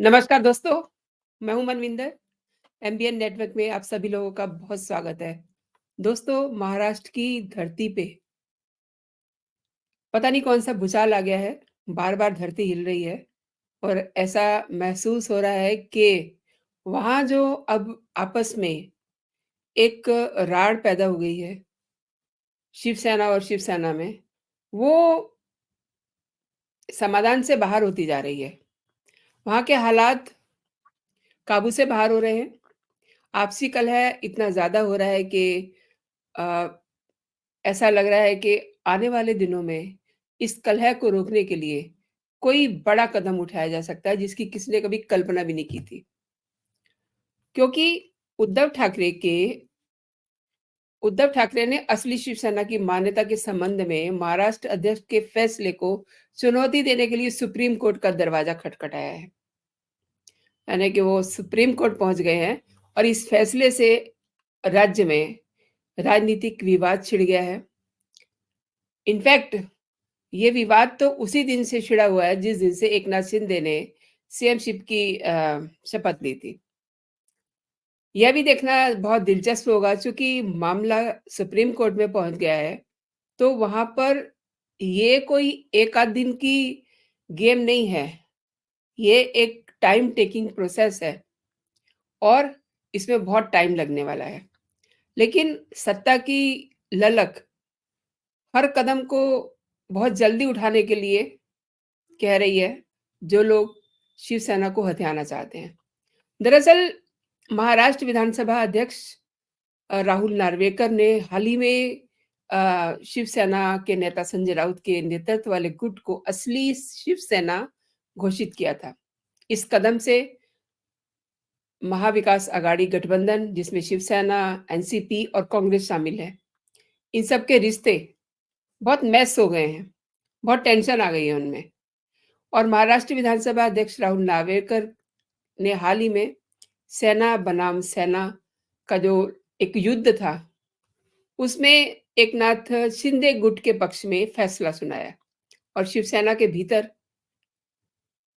नमस्कार दोस्तों, मैं हूं मनविंदर। एमबीएन नेटवर्क में आप सभी लोगों का बहुत स्वागत है। दोस्तों, महाराष्ट्र की धरती पे पता नहीं कौन-सा भूचाल आ गया है, बार-बार धरती हिल रही है और ऐसा महसूस हो रहा है कि वहाँ जो अब आपस में एक राड़ पैदा हो गई है, शिवसेना और शिवसेना में, वो समाधान से बाहर होती जा रही है। वहाँ के हालात काबू से बाहर हो रहे हैं। आपसी कलह इतना ज़्यादा हो रहा है कि अ ऐसा लग रहा है कि आने वाले दिनों में इस कलह को रोकने के लिए कोई बड़ा कदम उठाया जा सकता है जिसकी किसी ने कभी कल्पना भी नहीं की थी। क्योंकि उद्धव ठाकरे के उद्धव ठाकरे ने असली शिवसेना की मान्यता के संबंध में महाराष्ट्र अध्यक्ष के फैसले को चुनौती देने के लिए सुप्रीम कोर्ट का दरवाजा खटखटाया है। यानी कि वो सुप्रीम कोर्ट पहुंच गए हैं और इस फैसले से राज्य में राजनीतिक विवाद छिड़ गया है। इनफैक्ट ये विवाद तो उसी दिन से छिड़ा हुआ है जिस दिन से एकनाथ शिंदे ने सीएमशिप की शपथ ली थी। यह भी देखना बहुत दिलचस्प होगा चूँकि मामला सुप्रीम कोर्ट में पहुँच गया है, तो वहाँ पर ये कोई एक आध दिन की गेम नहीं है। ये एक टाइम टेकिंग प्रोसेस है और इसमें बहुत टाइम लगने वाला है। लेकिन सत्ता की ललक हर कदम को बहुत जल्दी उठाने के लिए कह रही है, जो लोग शिवसेना को हथियाना चाहते हैं। दरअसल महाराष्ट्र विधानसभा अध्यक्ष राहुल नार्वेकर ने हाल ही में शिवसेना के नेता संजय राउत के नेतृत्व वाले गुट को असली शिवसेना घोषित किया था। इस कदम से महाविकास आघाड़ी गठबंधन जिसमें शिवसेना, एनसीपी और कांग्रेस शामिल है, इन सब के रिश्ते बहुत मैस हो गए हैं, बहुत टेंशन आ गई है उनमें। और महाराष्ट्र विधानसभा अध्यक्ष राहुल नार्वेकर ने हाल ही में सेना बनाम सेना का जो एक युद्ध था, उसमें एकनाथ शिंदे गुट के पक्ष में फैसला सुनाया और शिवसेना के भीतर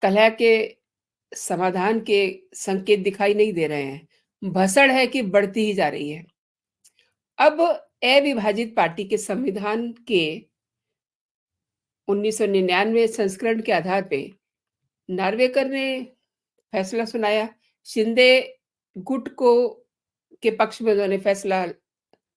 कलह के समाधान के संकेत दिखाई नहीं दे रहे हैं। भसड़ है कि बढ़ती ही जा रही है। अब अविभाजित पार्टी के संविधान के 1999 संस्करण के आधार पे नार्वेकर ने फैसला सुनाया। शिंदे गुट को के पक्ष में उन्होंने फैसला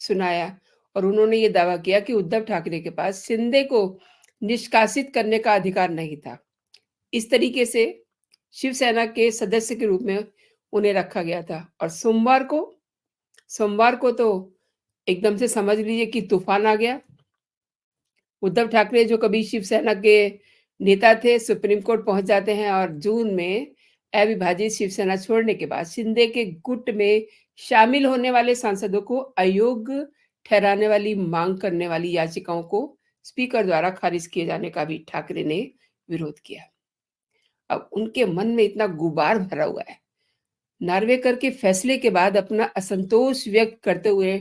सुनाया और उन्होंने ये दावा किया कि उद्धव ठाकरे के पास शिंदे को निष्कासित करने का अधिकार नहीं था। इस तरीके से शिवसेना के सदस्य के रूप में उन्हें रखा गया था और सोमवार को तो एकदम से समझ लीजिए कि तूफान आ गया। उद्धव ठाकरे जो कभी शिवसेना के नेता थे, सुप्रीम कोर्ट पहुंच जाते हैं और जून में अविभाजित शिवसेना छोड़ने के बाद शिंदे के गुट में शामिल होने वाले सांसदों को अयोग्य ठहराने वाली मांग करने वाली याचिकाओं को स्पीकर द्वारा खारिज किए जाने का भी ठाकरे ने विरोध किया। अब उनके मन में इतना गुबार भरा हुआ है। नार्वेकर के फैसले के बाद अपना असंतोष व्यक्त करते हुए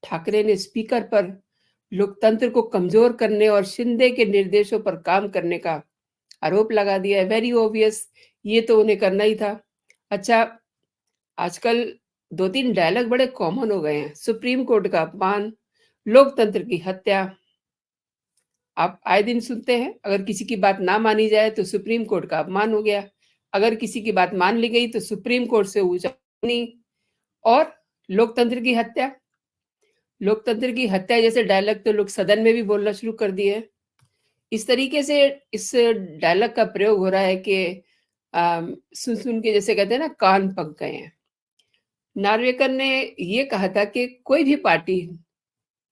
ठाकरे ने स्पीकर पर लोकतंत्र को कमजोर करने और शिंदे के निर्देशों पर काम करने का आरोप लगा दिया है। वेरी ऑब्वियस, ये तो उन्हें करना ही था। अच्छा, आजकल 2-3 डायलॉग बड़े कॉमन हो गए हैं। सुप्रीम कोर्ट का अपमान, लोकतंत्र की हत्या। आप आए दिन सुनते हैं, अगर किसी की बात ना मानी जाए तो सुप्रीम कोर्ट का अपमान हो गया। अगर किसी की बात मान ली गई तो सुप्रीम कोर्ट से ऊंचा नहीं। और लोकतंत्र की हत्या, लोकतंत्र की हत्या जैसे डायलॉग तो लोग सदन में भी बोलना शुरू कर दिए हैं। इस तरीके से इस डायलॉग का प्रयोग हो रहा है कि सुन-सुन के जैसे कहते हैं ना कान पक गए हैं। नार्वेकर ने ये कहा था कि कोई भी पार्टी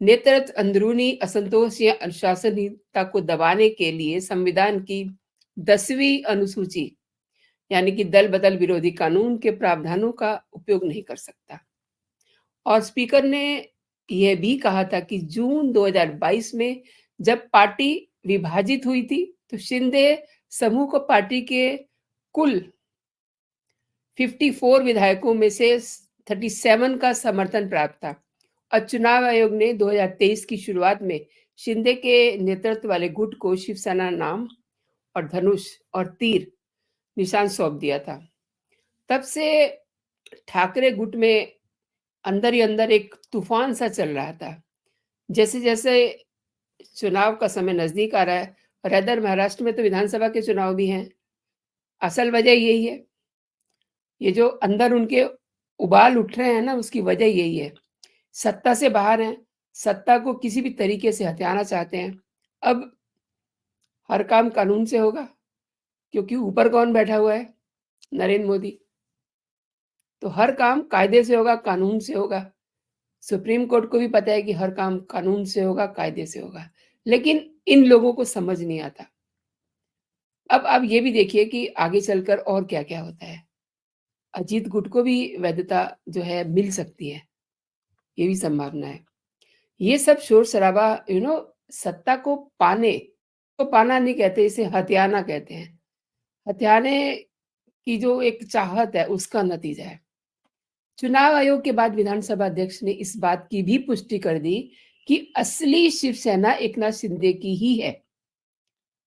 नेतृत्व अंदरूनी असंतोष या अनुशासनहीनता को दबाने के लिए संविधान की 10वीं अनुसूची यानी कि दल बदल विरोधी कानून के प्रावधानों का उपयोग नहीं कर सकता। और स्पीकर ने यह भी कहा था कि जून 2022 में जब पार्टी विभाजित हुई थी तो शिंदे समूह को पार्टी के कुल 54 विधायकों में से 37 का समर्थन प्राप्त था और चुनाव आयोग ने 2023 की शुरुआत में शिंदे के नेतृत्व वाले गुट को शिवसेना नाम और धनुष और तीर निशान सौंप दिया था। तब से ठाकरे गुट में अंदर ही अंदर एक तूफान सा चल रहा था। जैसे-जैसे चुनाव का समय नज़दीक आ रहा है और इधर महाराष्ट्र में तो विधानसभा के चुनाव भी हैं। असल वजह यही है। ये जो अंदर उनके उबाल उठ रहे हैं ना, उसकी वजह यही है। सत्ता से बाहर हैं, सत्ता को किसी भी तरीके से हथियाना चाहते हैं। अब हर काम कानून से होगा, क्योंकि ऊपर कौन बैठा हुआ है? नरेंद्र मोदी। तो हर काम कायदे से होगा, कानून से होगा। सुप्रीम कोर्ट को भी पता है कि हर काम कानून से होगा, कायदे से होगा। लेकिन इन लोगों को समझ नहीं आता। अब आप ये भी देखिए कि आगे चलकर और क्या-क्या होता है। अजीत गुट को भी वैधता जो है मिल सकती है, ये भी संभावना है। ये सब शोर-शराबा सत्ता को पाना नहीं कहते, इसे हथियाना कहते हैं। हथियाने की जो एक चाहत है, उसका नतीजा है। चुनाव आयोग के बाद विधानसभा अध्यक्ष ने इस बात की भी पुष्टि कर दी कि असली शिवसेना एकनाथ शिंदे की ही है,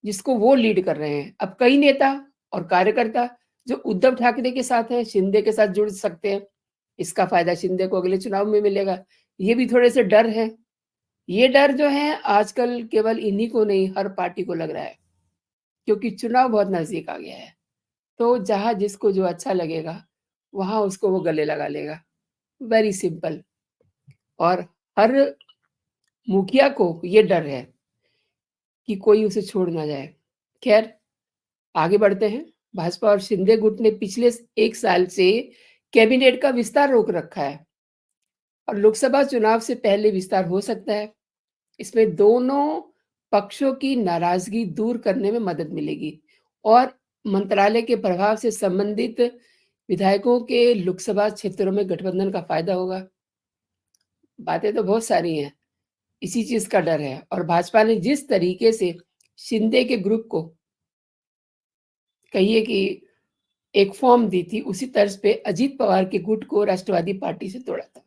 जिसको वो लीड कर रहे हैं। अब कई नेता और कार्यकर्ता जो उद्धव ठाकरे के साथ हैं, शिंदे के साथ जुड़ सकते हैं। इसका फ़ायदा शिंदे को अगले चुनाव में मिलेगा। ये भी थोड़े से डर हैं। ये डर जो है आजकल केवल इन्हीं को नहीं, हर पार्टी को लग रहा है, क्योंकि चुनाव बहुत नज़दीक आ गया है। तो जहाँ जिसको जो अच्छा लगेगा, वहाँ उसको वो गले लगा लेगा। Very simple. और हर मुखिया को ये डर है कि कोई उसे छोड़ ना जाए। खैर, आगे बढ़ते हैं। भाजपा और शिंदे गुट ने पिछले 1 साल से कैबिनेट का विस्तार रोक रखा है और लोकसभा चुनाव से पहले विस्तार हो सकता है। इसमें दोनों पक्षों की नाराज़गी दूर करने में मदद मिलेगी और मंत्रालय के प्रभाव से संबंधित विधायकों के लोकसभा क्षेत्रों में गठबंधन का फ़ायदा होगा। बातें तो बहुत सारी हैं। इसी चीज़ का डर है और भाजपा ने जिस तरीके से शिंदे के ग्रुप को कहिए कि एक फ़ॉर्म दी थी, उसी तर्ज पे अजीत पवार के गुट को राष्ट्रवादी पार्टी से तोड़ा था।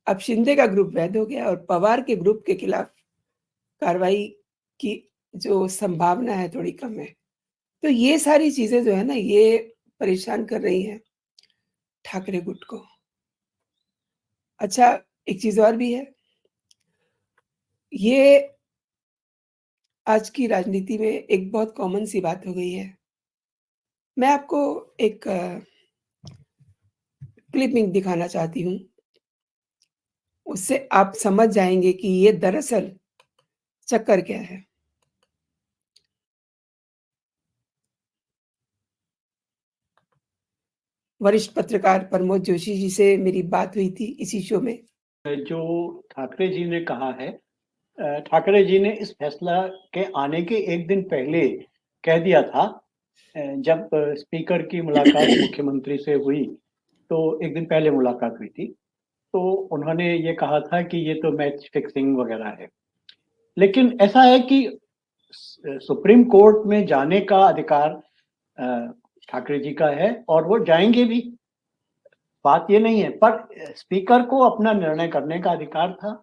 अब शिंदे का ग्रुप वैध हो गया और पवार के ग्रुप के खिलाफ कार्रवाई की जो संभावना है थोड़ी कम है। तो ये सारी चीज़ें जो है ना, ये परेशान कर रही हैं ठाकरे गुट को। अच्छा, एक चीज़ और भी है, ये आज की राजनीति में एक बहुत कॉमन सी बात हो गई है। मैं आपको एक क्लिपिंग दिखाना चाहती हूँ। उससे आप समझ जाएँगे कि ये दरअसल चक्कर क्या है। वरिष्ठ पत्रकार प्रमोद जोशी जी से मेरी बात हुई थी इसी शो में। जो ठाकरे जी ने कहा है, ठाकरे जी ने इस फैसला के आने के एक दिन पहले कह दिया था। जब स्पीकर की मुलाकात मुख्यमंत्री से हुई, तो एक दिन पहले मुलाकात हुई थी, तो उन्होंने ये कहा था कि ये तो मैच फिक्सिंग वगैरह है। लेकिन ऐसा है कि सुप्रीम कोर्ट में जाने का अधिकार ठाकरे जी का है और वो जाएंगे भी, बात ये नहीं है। पर स्पीकर को अपना निर्णय करने का अधिकार था।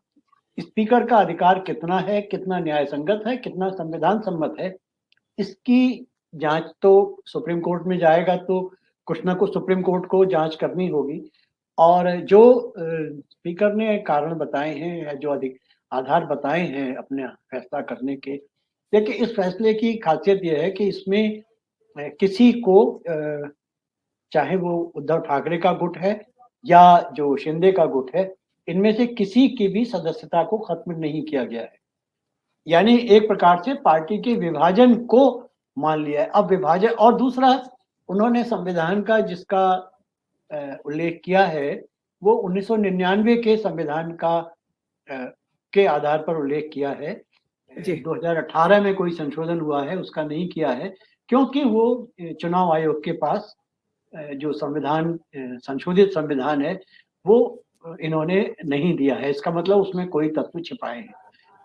स्पीकर का अधिकार कितना है, कितना न्याय संगत है, कितना संविधान सम्मत है, इसकी जांच तो सुप्रीम कोर्ट में जाएगा, तो कुछ ना कुछ सुप्रीम कोर्ट को जांच करनी होगी। और जो स्पीकर ने कारण बताए हैं या जो अधिक आधार बताए हैं अपने फैसला करने के, देखिए इस फैसले की खासियत यह है कि इसमें किसी को चाहे वो उद्धव ठाकरे का गुट है या जो शिंदे का गुट है, इनमें से किसी की भी सदस्यता को खत्म नहीं किया गया है। यानी एक प्रकार से पार्टी के विभाजन को मान लिया है। अब विभाजन और दूसरा, उन्होंने संविधान का जिसका उल्लेख किया है, वो 1999 के संविधान का के आधार पर उल्लेख किया है। जी। 2018 में कोई संशोधन हुआ है, उसका नहीं किया है, क्योंकि वो चुनाव आयोग के पास जो संविधान संशोधित संविधान है, वो इन्होंने नहीं दिया है। इसका मतलब उसमें कोई तत्व छिपाए हैं।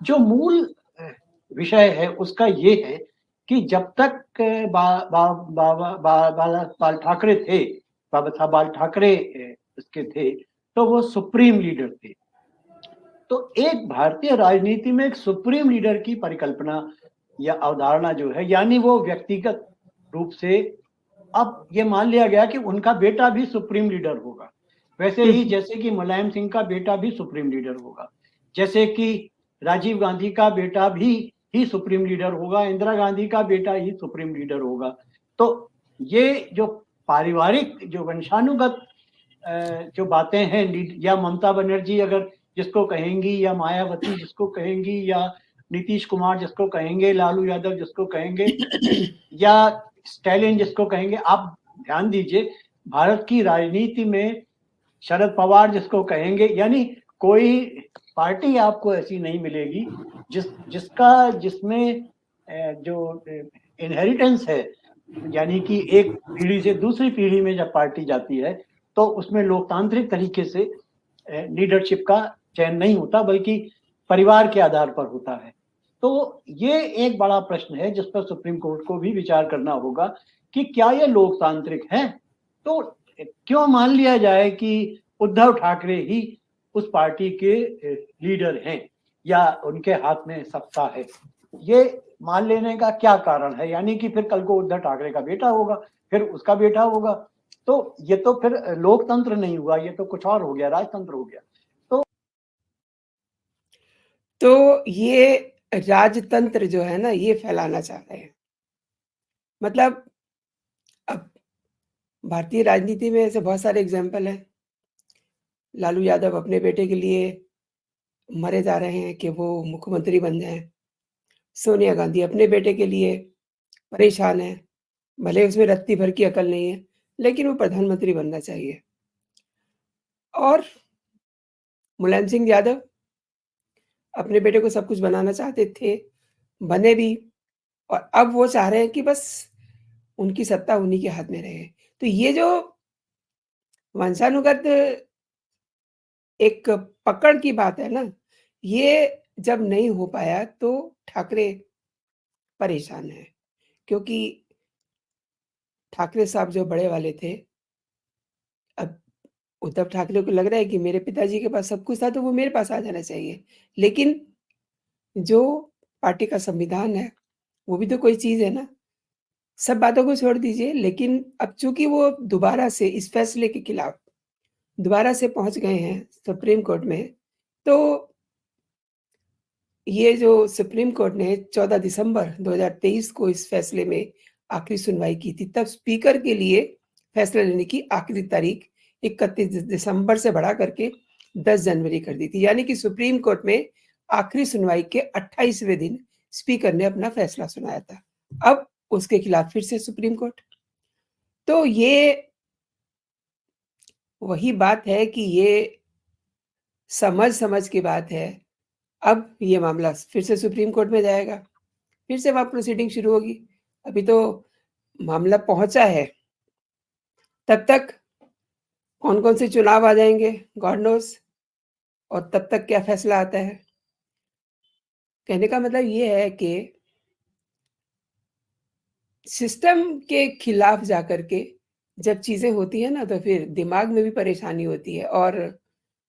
जो मूल विषय है उसका ये है कि जब तक बाल ठाकरे थे, बाबा साहब बाल ठाकरे इसके थे, तो वो सुप्रीम लीडर थे। तो एक भारतीय राजनीति में एक सुप्रीम लीडर की परिकल्पना या अवधारणा जो है, यानी वो व्यक्तिगत रूप से अब ये मान लिया गया कि उनका बेटा भी सुप्रीम लीडर होगा। वैसे ही जैसे कि मुलायम सिंह का बेटा भी सुप्रीम लीडर होगा, जैसे कि राजीव गांधी का बेटा भी ही सुप्रीम लीडर होगा, इंदिरा गांधी का बेटा ही सुप्रीम लीडर होगा। तो ये जो पारिवारिक जो वंशानुगत जो बातें हैं, या ममता बनर्जी अगर जिसको कहेंगी, या मायावती जिसको कहेंगी, या नीतीश कुमार जिसको कहेंगे, लालू यादव जिसको कहेंगे, या स्टैलिन जिसको कहेंगे, आप ध्यान दीजिए भारत की राजनीति में शरद पवार जिसको कहेंगे, यानी कोई पार्टी आपको ऐसी नहीं मिलेगी जिसमें जो इनहेरिटेंस है, यानी कि एक पीढ़ी से दूसरी पीढ़ी में जब पार्टी जाती है तो उसमें लोकतांत्रिक तरीके से लीडरशिप का चयन नहीं होता, बल्कि परिवार के आधार पर होता है। तो ये एक बड़ा प्रश्न है जिस पर सुप्रीम कोर्ट को भी विचार करना होगा कि क्या ये लोकतांत्रिक है। तो क्यों मान लिया जाए कि उद्धव ठाकरे ही उस पार्टी के लीडर हैं या उनके हाथ में सत्ता है, ये मान लेने का क्या कारण है? यानी कि फिर कल को उद्धव ठाकरे का बेटा होगा, फिर उसका बेटा होगा, तो ये तो फिर लोकतंत्र नहीं हुआ, ये तो कुछ और हो गया, राजतंत्र हो गया। तो ये राजतंत्र जो है ना, ये फैलाना चाह रहे हैं। मतलब अब भारतीय राजनीति में ऐसे बहुत सारे एग्ज़ाम्पल हैं। लालू यादव अपने बेटे के लिए मरे जा रहे हैं कि वो मुख्यमंत्री बन जाएँ। सोनिया गांधी अपने बेटे के लिए परेशान हैं, भले उसमें रत्ती भर की अकल नहीं है, लेकिन वो प्रधानमंत्री बनना चाहिए। और मुलायम सिंह यादव अपने बेटे को सब कुछ बनाना चाहते थे, बने भी, और अब वो चाह रहे हैं कि बस उनकी सत्ता उन्हीं के हाथ में रहे। तो ये जो वंशानुगत एक पकड़ की बात है ना, ये जब नहीं हो पाया तो ठाकरे परेशान हैं, क्योंकि ठाकरे साहब जो बड़े वाले थे, अब उद्धव ठाकरे को लग रहा है कि मेरे पिताजी के पास सब कुछ था तो वो मेरे पास आ जाना चाहिए। लेकिन जो पार्टी का संविधान है, वो भी तो कोई चीज़ है ना। सब बातों को छोड़ दीजिए, लेकिन अब चूँकि वो दोबारा से इस फैसले के खिलाफ दोबारा से पहुँच गए हैं सुप्रीम कोर्ट में, तो ये जो सुप्रीम कोर्ट ने 14 दिसंबर 2023 को इस फैसले में आखिरी सुनवाई की थी, तब स्पीकर के लिए फैसला लेने की आखिरी तारीख 31 दिसंबर से बढ़ा करके 10 जनवरी कर दी थी। यानी कि सुप्रीम कोर्ट में आखिरी सुनवाई के 28वें दिन स्पीकर ने अपना फैसला सुनाया था। अब उसके खिलाफ फिर से सुप्रीम कोर्ट। तो ये वही बात है कि ये समझ की बात है। अब ये मामला फिर से सुप्रीम कोर्ट में जाएगा, फिर से वहाँ प्रोसीडिंग शुरू होगी। अभी तो मामला पहुँचा है, तब तक कौन-कौन से चुनाव आ जाएँगे, गॉड नोज़, और तब तक क्या फैसला आता है। कहने का मतलब ये है कि सिस्टम के खिलाफ जाकर के जब चीज़ें होती हैं ना, तो फिर दिमाग में भी परेशानी होती है, और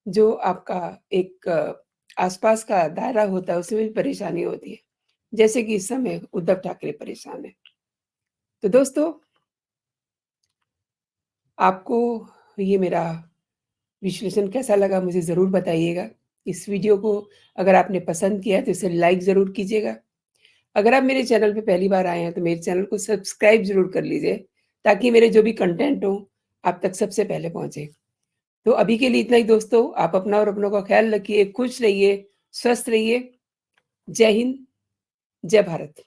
जो आपका एक आसपास का दायरा होता है, उसमें भी परेशानी होती है। जैसे कि इस समय उद्धव ठाकरे परेशान हैं। तो दोस्तों, आपको ये मेरा विश्लेषण कैसा लगा मुझे ज़रूर बताइएगा। इस वीडियो को अगर आपने पसंद किया तो इसे लाइक ज़रूर कीजिएगा। अगर आप मेरे चैनल पे पहली बार आए हैं तो मेरे चैनल को सब्सक्राइब ज़रूर कर लीजिए, ताकि मेरे जो भी कंटेंट हो आप तक सबसे पहले पहुँचे। तो अभी के लिए इतना ही दोस्तों, आप अपना और अपनों का ख़्याल रखिए, खुश रहिए, स्वस्थ रहिए। जय हिंद, जय भारत।